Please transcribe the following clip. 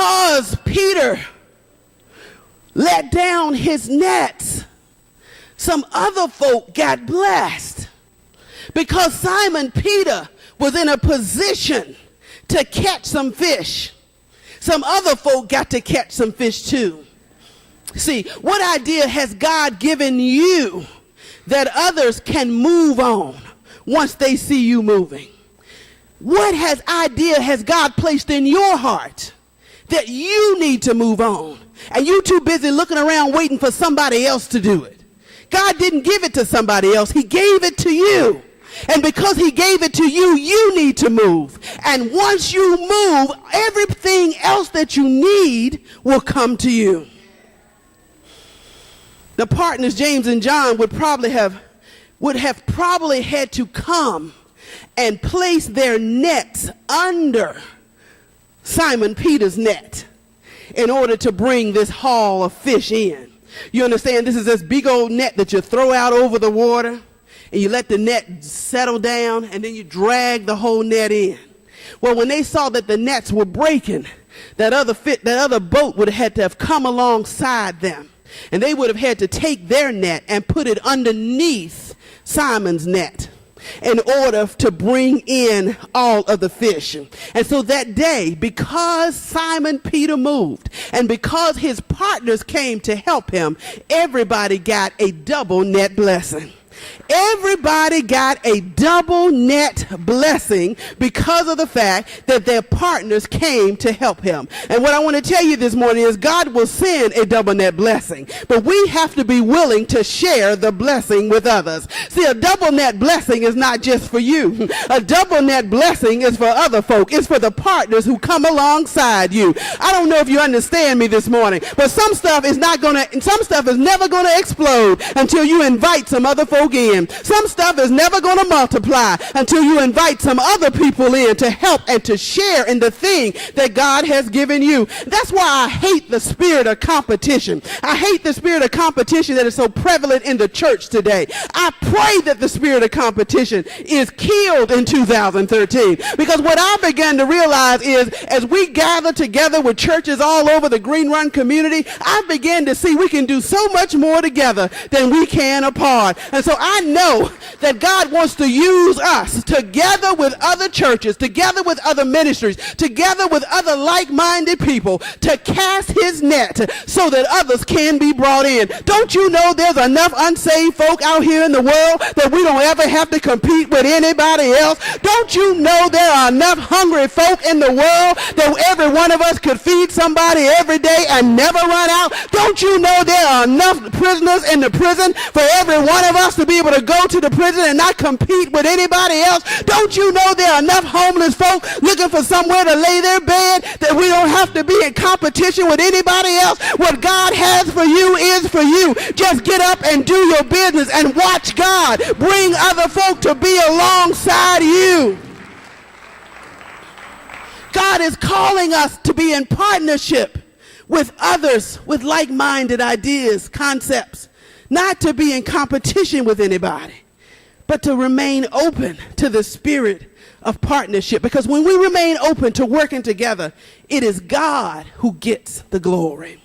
because Peter let down his nets, some other folk got blessed. Because Simon Peter was in a position to catch some fish, some other folk got to catch some fish too. See, what idea has God given you that others can move on once they see you moving? What idea has God placed in your heart that you need to move on, and you too busy looking around waiting for somebody else to do it? God didn't give it to somebody else. He gave it to you. And because he gave it to you, you need to move. And once you move, everything else that you need will come to you. The partners, James and John, would have probably had to come and place their nets under Simon Peter's net in order to bring this haul of fish in. You understand? This is this big old net that you throw out over the water, and you let the net settle down, and then you drag the whole net in. Well, when they saw that the nets were breaking, that other boat would have had to have come alongside them, and they would have had to take their net and put it underneath Simon's net in order to bring in all of the fish. And so that day, because Simon Peter moved and because his partners came to help him, everybody got a double net blessing. Everybody got a double net blessing because of the fact that their partners came to help him. And what I want to tell you this morning is God will send a double net blessing, but we have to be willing to share the blessing with others. See, a double net blessing is not just for you. A double net blessing is for other folk. It's for the partners who come alongside you. I don't know if you understand me this morning, but some stuff is never going to explode until you invite some other folk in. Some stuff is never going to multiply until you invite some other people in to help and to share in the thing that God has given you. That's why I hate the spirit of competition. I hate the spirit of competition that is so prevalent in the church today. I pray that the spirit of competition is killed in 2013, because what I began to realize is as we gather together with churches all over the Green Run community, I began to see we can do so much more together than we can apart. And so I know that God wants to use us together with other churches, together with other ministries, together with other like-minded people to cast his net so that others can be brought in. Don't you know there's enough unsaved folk out here in the world that we don't ever have to compete with anybody else? Don't you know there are enough hungry folk in the world that every one of us could feed somebody every day and never run out? Don't you know there are enough prisoners in the prison for every one of us to be able to go to the prison and not compete with anybody else? Don't you know there are enough homeless folk looking for somewhere to lay their bed that we don't have to be in competition with anybody else? What God has for you is for you. Just get up and do your business and watch God bring other folk to be alongside you. God is calling us to be in partnership with others with like-minded ideas, concepts, not to be in competition with anybody, but to remain open to the spirit of partnership. Because when we remain open to working together, it is God who gets the glory.